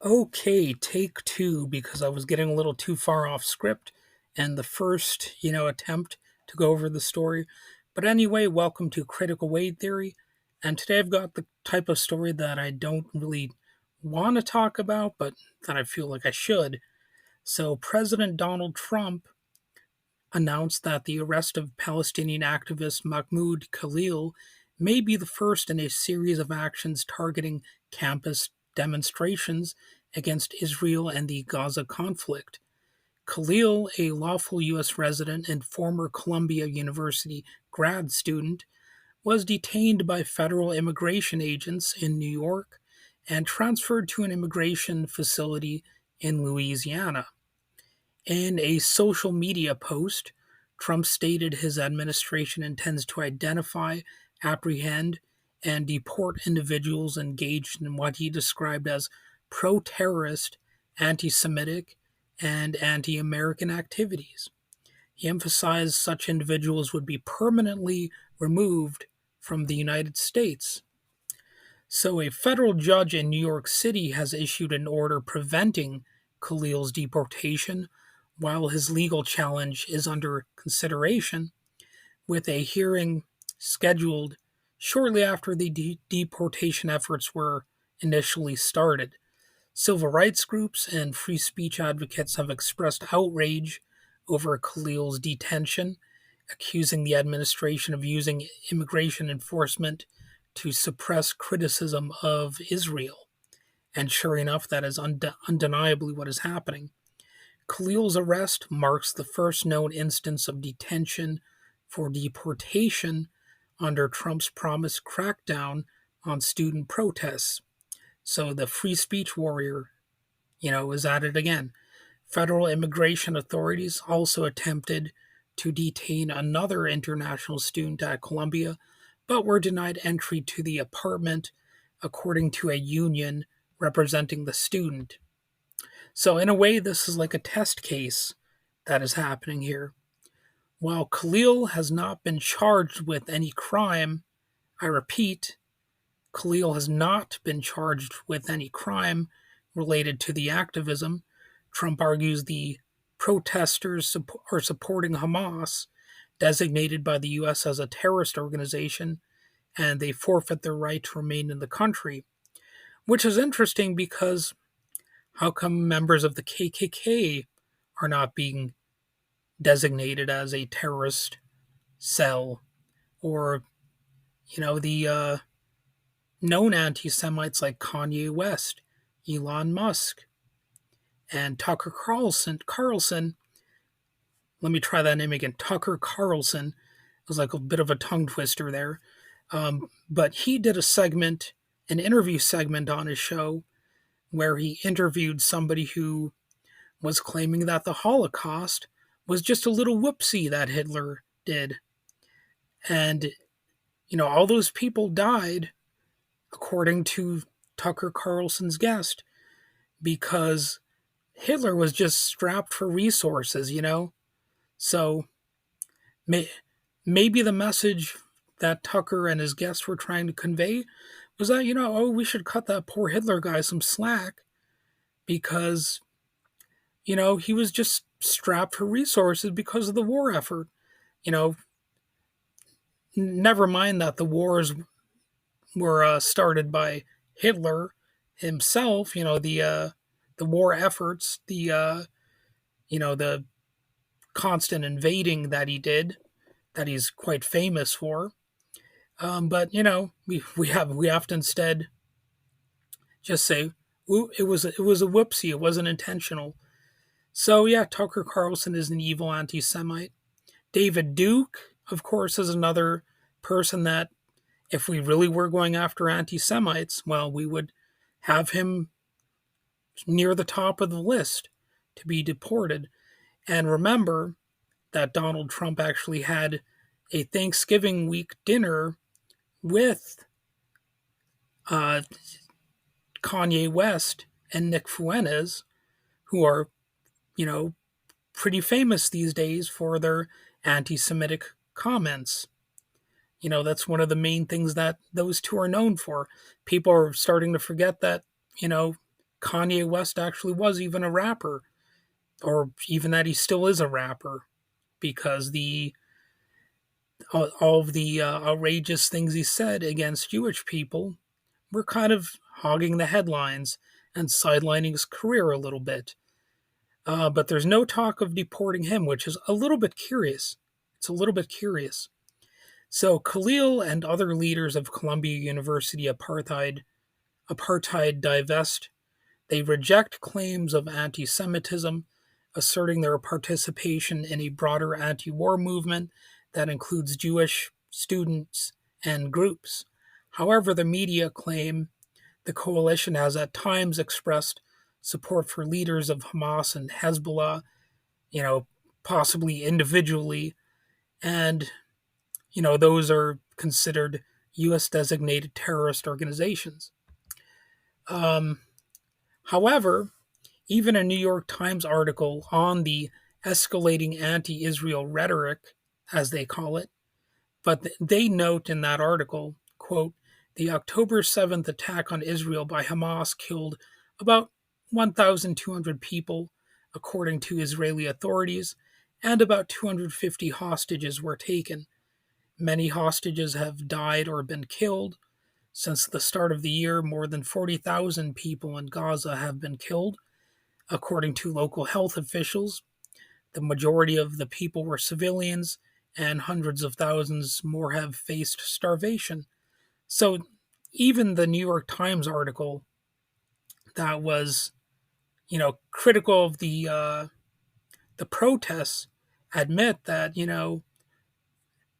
Okay, take two, because I was getting a little too far off script and the first, attempt to go over the story. But anyway, welcome to Critical Weight Theory. And today I've got the type of story that I don't really want to talk about, but that I feel like I should. So, President Donald Trump announced that the arrest of Palestinian activist Mahmoud Khalil may be the first in a series of actions targeting campus demonstrations against Israel and the Gaza conflict. Khalil, a lawful U.S. resident and former Columbia University grad student, was detained by federal immigration agents in New York and transferred to an immigration facility in Louisiana. In a social media post, Trump stated his administration intends to identify, apprehend, and deport individuals engaged in what he described as pro terrorist, anti Semitic, and anti American activities. He emphasized such individuals would be permanently removed from the United States. So, a federal judge in New York City has issued an order preventing Khalil's deportation while his legal challenge is under consideration, with a hearing scheduled shortly after the deportation efforts were initially started. Civil rights groups and free speech advocates have expressed outrage over Khalil's detention, accusing the administration of using immigration enforcement to suppress criticism of Israel. And sure enough, that is undeniably what is happening. Khalil's arrest marks the first known instance of detention for deportation under Trump's promised crackdown on student protests. So the free speech warrior, is at it again. Federal immigration authorities also attempted to detain another international student at Columbia, but were denied entry to the apartment, according to a union representing the student. So, in a way, this is like a test case that is happening here. While Khalil has not been charged with any crime, I repeat, Khalil has not been charged with any crime related to the activism. Trump argues the protesters are supporting Hamas, designated by the U.S. as a terrorist organization, and they forfeit their right to remain in the country. Which is interesting because how come members of the KKK are not being designated as a terrorist cell? Or, the known anti Semites like Kanye West, Elon Musk, and Tucker Carlson. Let me try that name again. Tucker Carlson. It was like a bit of a tongue twister there. But he did an interview segment on his show where he interviewed somebody who was claiming that the Holocaust was just a little whoopsie that Hitler did. And, all those people died, according to Tucker Carlson's guest, because Hitler was just strapped for resources. So maybe the message that Tucker and his guests were trying to convey was that, we should cut that poor Hitler guy some slack because, he was just strapped for resources because of the war effort. You know, Never mind that the wars were started by Hitler himself. The war efforts, the constant invading that he did, that he's quite famous for. But we have to instead just say, "Ooh, it was a whoopsie. It wasn't intentional." So yeah, Tucker Carlson is an evil anti-Semite. David Duke, of course, is another person that, if we really were going after anti-Semites, well, we would have him near the top of the list to be deported. And remember that Donald Trump actually had a Thanksgiving week dinner with uh, Kanye West and Nick Fuentes, who are, you know, pretty famous these days for their anti Semitic comments. That's one of the main things that those two are known for. People are starting to forget that, you know, Kanye West actually was even a rapper, or even that he still is a rapper, because the all of the outrageous things he said against Jewish people were kind of hogging the headlines and sidelining his career a little bit. But there's no talk of deporting him, which is a little bit curious. It's a little bit curious. So Khalil and other leaders of Columbia University apartheid divest. They reject claims of anti-Semitism, asserting their participation in a broader anti-war movement that includes Jewish students and groups. However, the media claim the coalition has at times expressed support for leaders of Hamas and Hezbollah, you know, possibly individually, and, those are considered U.S. designated terrorist organizations. Um, However, even a New York Times article on the escalating anti Israel rhetoric, as they call it, but they note in that article, quote, the October 7th attack on Israel by Hamas killed about 1,200 people, according to Israeli authorities, and about 250 hostages were taken. Many hostages have died or been killed. Since the start of the year, more than 40,000 people in Gaza have been killed, according to local health officials. The majority of the people were civilians, and hundreds of thousands more have faced starvation. So even the New York Times article that was, critical of the protests admit that,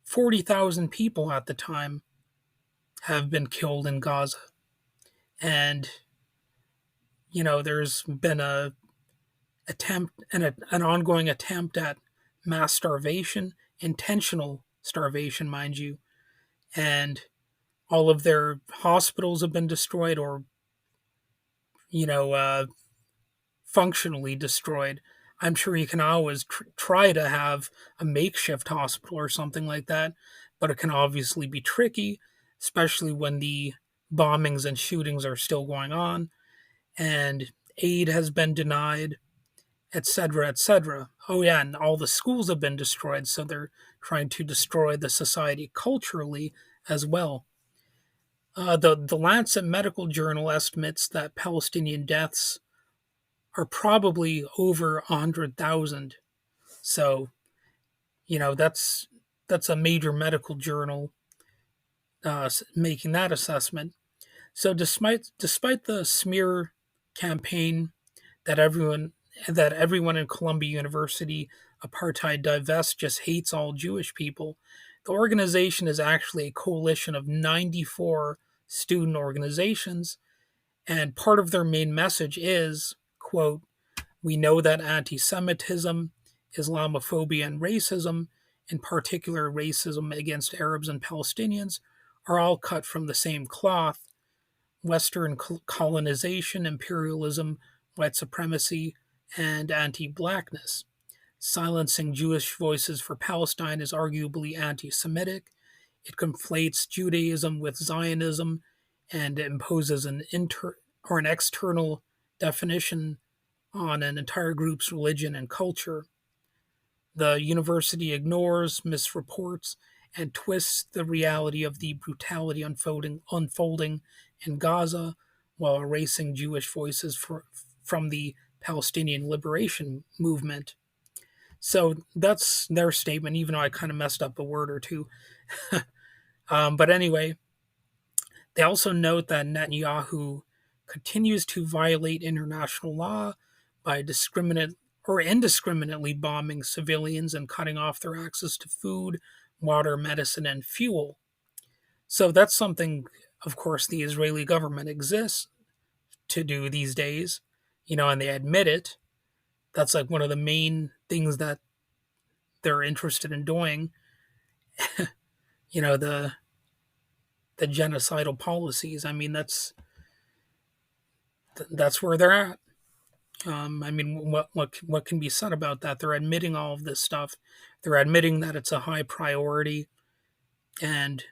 40,000 people at the time have been killed in Gaza. And, there's been an ongoing attempt at mass starvation, intentional starvation, mind you, and all of their hospitals have been destroyed, or you know functionally destroyed. I'm sure you can always try to have a makeshift hospital or something like that, but it can obviously be tricky, especially when the bombings and shootings are still going on, and aid has been denied, etc., etc. Oh yeah, and all the schools have been destroyed, so they're trying to destroy the society culturally as well. The Lancet Medical Journal estimates that Palestinian deaths are probably over 100,000. So, that's a major medical journal making that assessment. So, despite the smear campaign that everyone in Columbia University apartheid divest just hates all Jewish people, the organization is actually a coalition of 94 student organizations, and part of their main message is, quote, we know that anti-Semitism, Islamophobia, and racism, in particular racism against Arabs and Palestinians, are all cut from the same cloth. Western colonization, imperialism, white supremacy, and anti-blackness. Silencing Jewish voices for Palestine is arguably anti-Semitic. It conflates Judaism with Zionism and imposes an external definition on an entire group's religion and culture. The university ignores, misreports, and twists the reality of the brutality unfolding in Gaza while erasing Jewish voices from the Palestinian liberation movement. So that's their statement, even though I kind of messed up a word or two. But anyway, they also note that Netanyahu continues to violate international law by indiscriminately bombing civilians and cutting off their access to food, water, medicine, and fuel. So that's something, of course, the Israeli government exists to do these days, and they admit it. That's like one of the main things that they're interested in doing, the genocidal policies. I mean, that's where they're at. I mean, what can be said about that? They're admitting all of this stuff. They're admitting that it's a high priority, and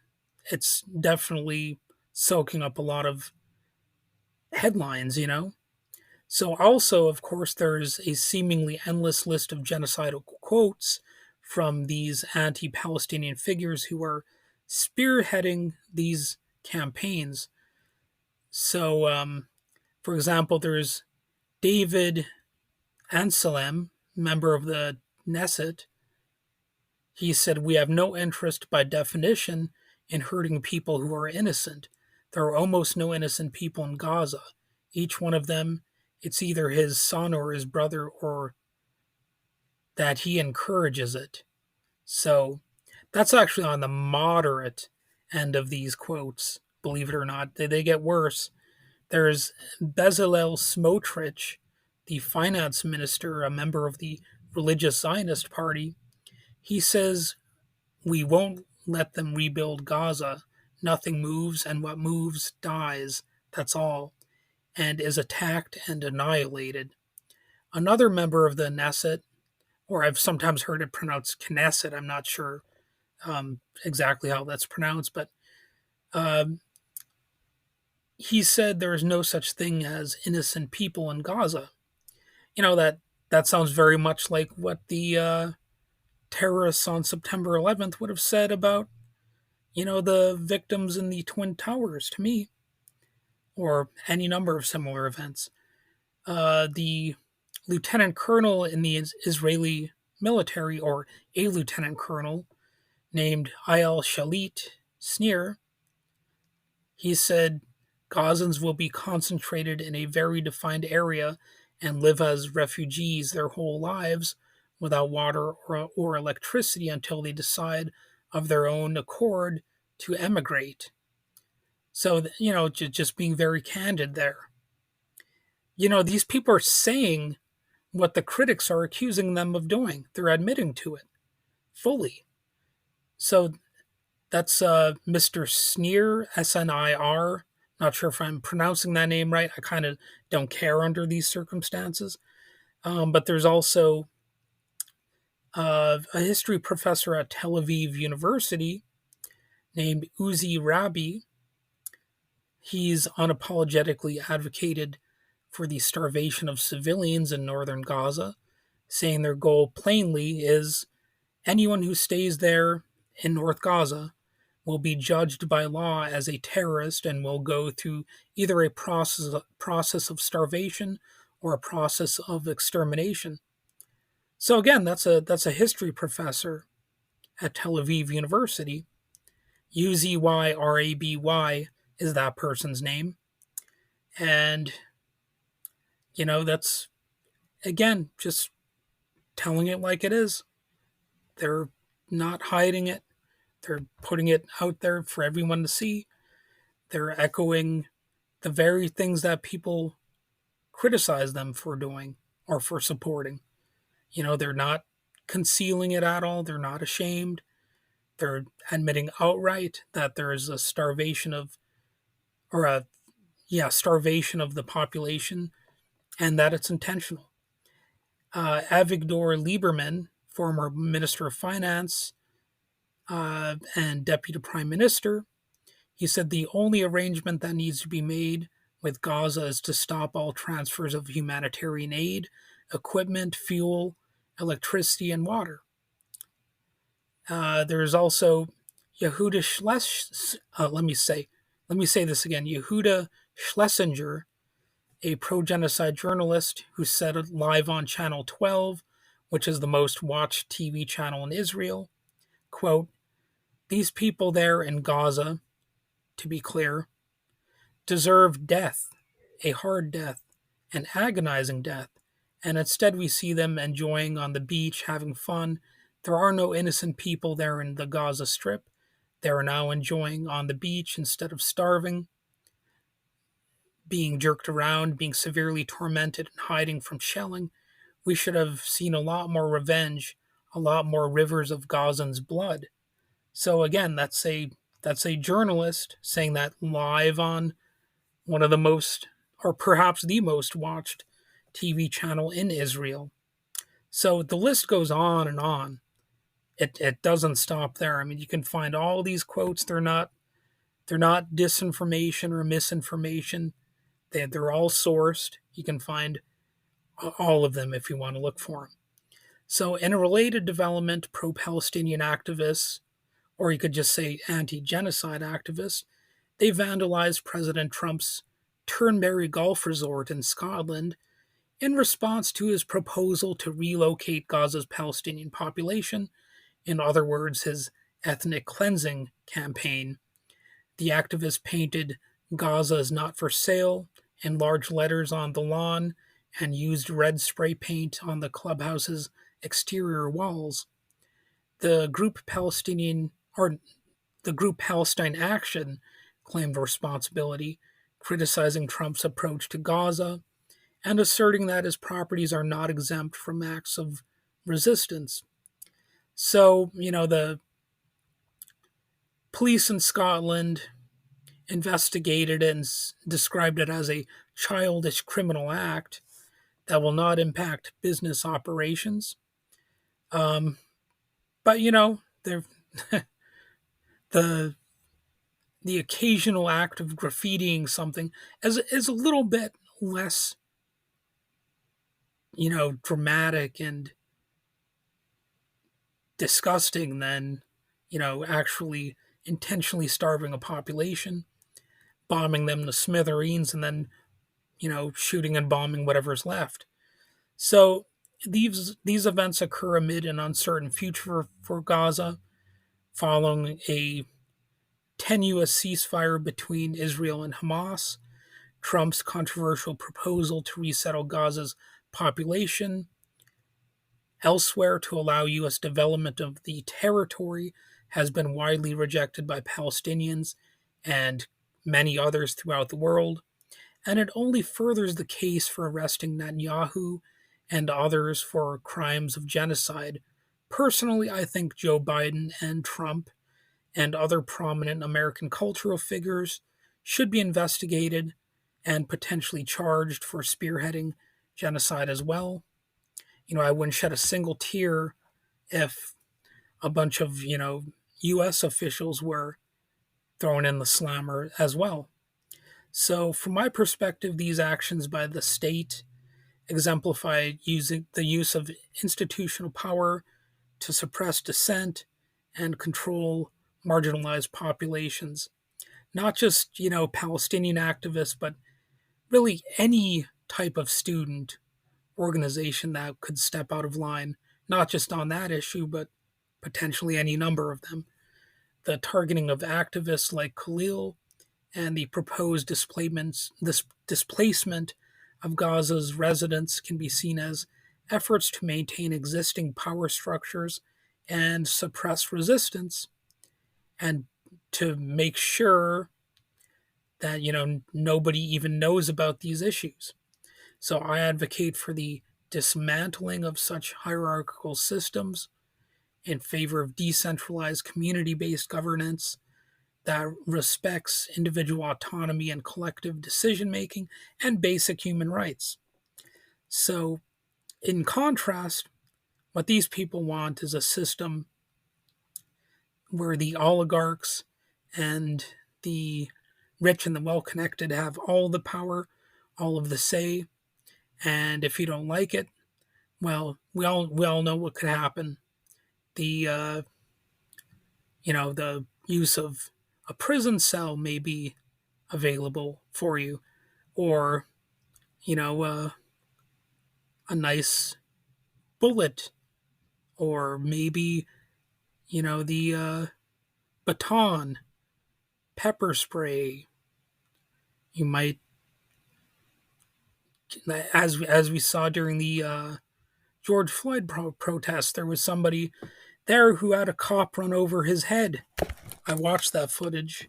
it's definitely soaking up a lot of headlines. So, also, of course, there's a seemingly endless list of genocidal quotes from these anti Palestinian figures who are spearheading these campaigns. So, for example, there's David Anselm, member of the Knesset. He said, "We have no interest by definition in hurting people who are innocent. There are almost no innocent people in Gaza. Each one of them, it's either his son or his brother, or that he encourages it." So that's actually on the moderate end of these quotes, believe it or not. They get worse. There's Bezalel Smotrich, the finance minister, a member of the religious Zionist party. He says, "We won't let them rebuild Gaza. Nothing moves, and what moves dies. That's all," and is attacked and annihilated. Another member of the Knesset, or I've sometimes heard it pronounced Knesset, I'm not sure exactly how that's pronounced, but um, he said there is no such thing as innocent people in Gaza. That sounds very much like what the terrorists on September 11th would have said about the victims in the Twin Towers to me, or any number of similar events. The lieutenant colonel in the Israeli military, or a lieutenant colonel named Ayal Shalit Sneer, he said Gazans will be concentrated in a very defined area and live as refugees their whole lives without water or electricity until they decide of their own accord to emigrate. So, just being very candid there. These people are saying what the critics are accusing them of doing. They're admitting to it fully. So that's Mr. Sneer, Snir. Not sure if I'm pronouncing that name right. I kind of don't care under these circumstances. But there's also a history professor at Tel Aviv University named Uzi Rabi. He's unapologetically advocated for the starvation of civilians in northern Gaza, saying their goal plainly is anyone who stays there in North Gaza will be judged by law as a terrorist and will go through either a process of starvation or a process of extermination. So again, that's a history professor at Tel Aviv University. Uzyrabby is that person's name. And that's again just telling it like it is. They're not hiding it. They're putting it out there for everyone to see. They're echoing the very things that people criticize them for doing or for supporting. They're not concealing it at all. They're not ashamed. They're admitting outright that there is a starvation of, or a, yeah, starvation of the population, and that it's intentional. Avigdor Lieberman, former Minister of Finance and Deputy Prime Minister, he said the only arrangement that needs to be made with Gaza is to stop all transfers of humanitarian aid, equipment, fuel, electricity, and water. There's also Yehuda let me say this again. Yehuda Schlesinger, a pro-genocide journalist who said it live on Channel 12, which is the most watched TV channel in Israel, quote, "These people there in Gaza, to be clear, deserve death, a hard death, an agonizing death, and instead we see them enjoying on the beach, having fun. There are no innocent people there in the Gaza Strip. They are now enjoying on the beach instead of starving, being jerked around, being severely tormented, and hiding from shelling. We should have seen a lot more revenge, a lot more rivers of Gazans' blood." So again, that's a journalist saying that live on one of the most, or perhaps the most watched TV channel in Israel. So the list goes on and on. It doesn't stop there. I mean, you can find all these quotes. They're not disinformation or misinformation. They're all sourced. You can find all of them if you want to look for them. So, in a related development, pro Palestinian activists, or you could just say anti genocide activists, they vandalized President Trump's Turnberry Golf Resort in Scotland in response to his proposal to relocate Gaza's Palestinian population, in other words, his ethnic cleansing campaign. The activists painted "Gaza is not for sale" in large letters on the lawn and used red spray paint on the clubhouse's exterior walls. The group Palestinian or the group Palestine Action claimed responsibility, criticizing Trump's approach to Gaza and asserting that his properties are not exempt from acts of resistance. So, the police in Scotland investigated it and described it as a childish criminal act that will not impact business operations. Um, but the the occasional act of graffitiing something is a little bit less, dramatic and disgusting than, actually intentionally starving a population, bombing them to smithereens, and then, shooting and bombing whatever's left. So these events occur amid an uncertain future for Gaza, following a tenuous ceasefire between Israel and Hamas, Trump's controversial proposal to resettle Gaza's population elsewhere to allow U.S. development of the territory has been widely rejected by Palestinians and many others throughout the world, and it only furthers the case for arresting Netanyahu and others for crimes of genocide. Personally, I think Joe Biden and Trump and other prominent American cultural figures should be investigated and potentially charged for spearheading genocide as well. I wouldn't shed a single tear if a bunch of, U.S. officials were thrown in the slammer as well. So, from my perspective, these actions by the state exemplify using the use of institutional power to suppress dissent and control marginalized populations. Not just, Palestinian activists, but really any type of student organization that could step out of line, not just on that issue, but potentially any number of them. The targeting of activists like Khalil and the proposed displacement of Gaza's residents can be seen as efforts to maintain existing power structures and suppress resistance, and to make sure that nobody even knows about these issues. So I advocate for the dismantling of such hierarchical systems in favor of decentralized community-based governance that respects individual autonomy and collective decision making and basic human rights. So, in contrast, what these people want is a system where the oligarchs and the rich and the well connected have all the power, all of the say, and if you don't like it, well, we all know what could happen. The the use of a prison cell may be available for you, or a nice bullet, or maybe the baton, pepper spray. You might, as we saw during the George Floyd protest, there was somebody there who had a cop run over his head. I watched that footage,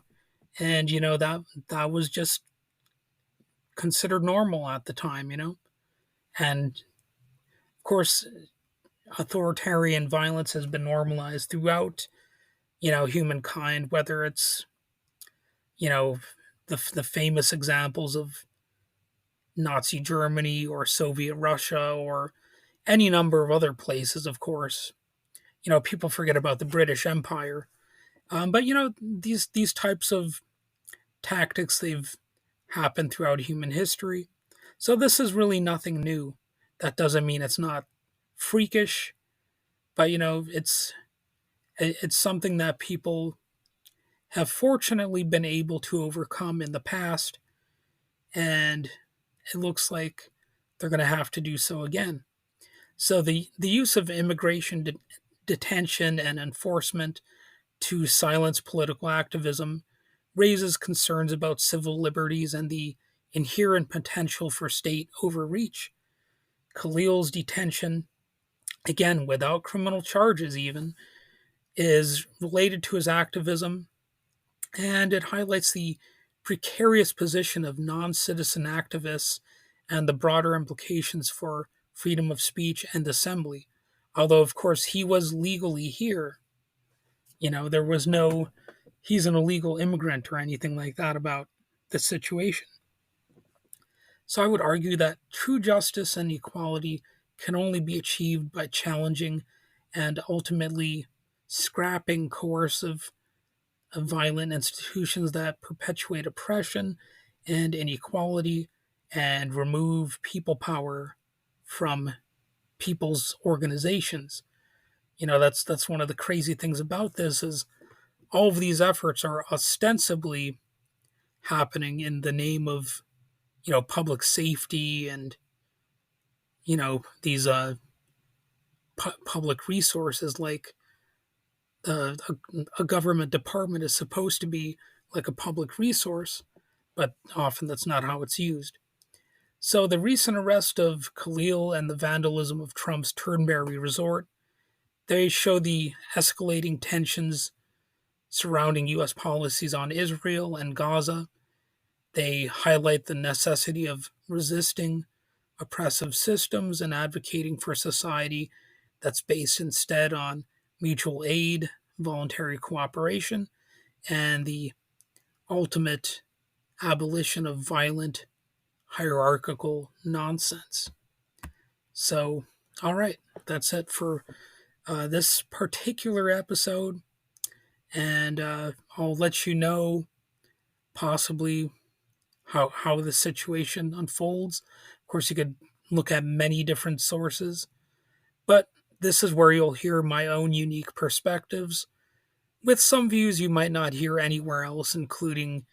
and that was just considered normal at the time, and of course, authoritarian violence has been normalized throughout, humankind, whether it's, you know, the famous examples of Nazi Germany or Soviet Russia or any number of other places, of course. People forget about the British Empire. But these types of tactics, they've happened throughout human history. So this is really nothing new. That doesn't mean it's not freakish, but it's something that people have fortunately been able to overcome in the past, and it looks like they're going to have to do so again. So the use of immigration detention and enforcement to silence political activism raises concerns about civil liberties and the inherent potential for state overreach. Khalil's detention, again without criminal charges even, is related to his activism, and it highlights the precarious position of non citizen activists and the broader implications for freedom of speech and assembly. Although, of course, he was legally here, there was no, he's an illegal immigrant or anything like that about the situation. So I would argue that true justice and equality can only be achieved by challenging and ultimately scrapping coercive violent institutions that perpetuate oppression and inequality and remove people power from people's organizations. That's one of the crazy things about this is all of these efforts are ostensibly happening in the name of public safety and these public resources, like a government department is supposed to be like a public resource, but often that's not how it's used. So the recent arrest of Khalil and the vandalism of Trump's Turnberry resort, they show the escalating tensions surrounding U.S. policies on Israel and Gaza. They highlight the necessity of resisting oppressive systems and advocating for a society that's based instead on mutual aid, voluntary cooperation, and the ultimate abolition of violent hierarchical nonsense. So, all right, that's it for this particular episode, and I'll let you know possibly how the situation unfolds. Of course, you could look at many different sources, but this is where you'll hear my own unique perspectives, with some views you might not hear anywhere else, including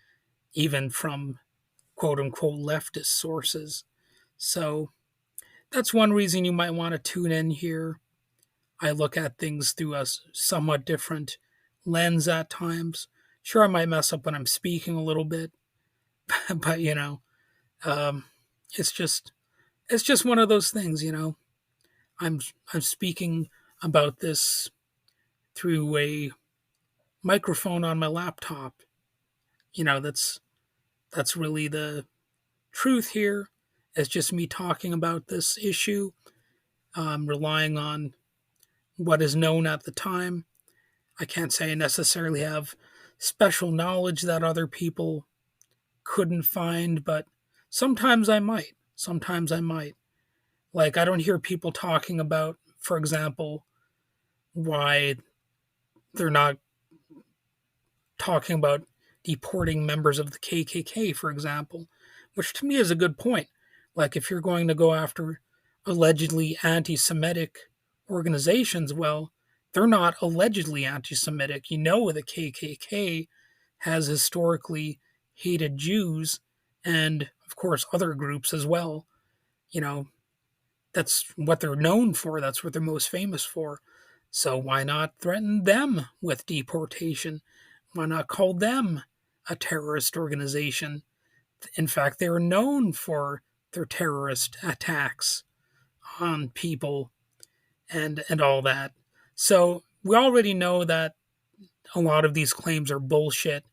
even from quote unquote leftist sources. So that's one reason you might want to tune in here. I look at things through a somewhat different lens at times. Sure, I might mess up when I'm speaking a little bit, but um, it's just one of those things. I'm speaking about this through a microphone on my laptop. That's really the truth here. It's just me talking about this issue, relying on what is known at the time. I can't say I necessarily have special knowledge that other people couldn't find, but sometimes I might. Sometimes I might. Like, I don't hear people talking about, for example, why they're not talking about deporting members of the KKK, for example, which to me is a good point. Like, if you're going to go after allegedly anti Semitic organizations, well, they're not allegedly anti Semitic. The KKK has historically hated Jews and, of course, other groups as well. You know, that's what they're known for, that's what they're most famous for. So why not threaten them with deportation? Why not call them a terrorist organization? In fact, they're known for their terrorist attacks on people and all that. So we already know that a lot of these claims are bullshit,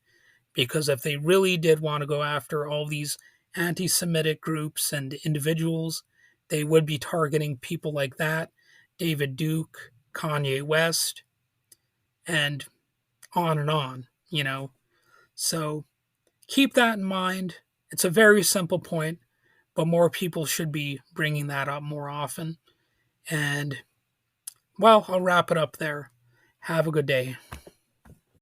because if they really did want to go after all these anti Semitic groups and individuals, they would be targeting people like that, David Duke, Kanye West, and on and on. So keep that in mind. It's a very simple point, but more people should be bringing that up more often. And, well, I'll wrap it up there. Have a good day.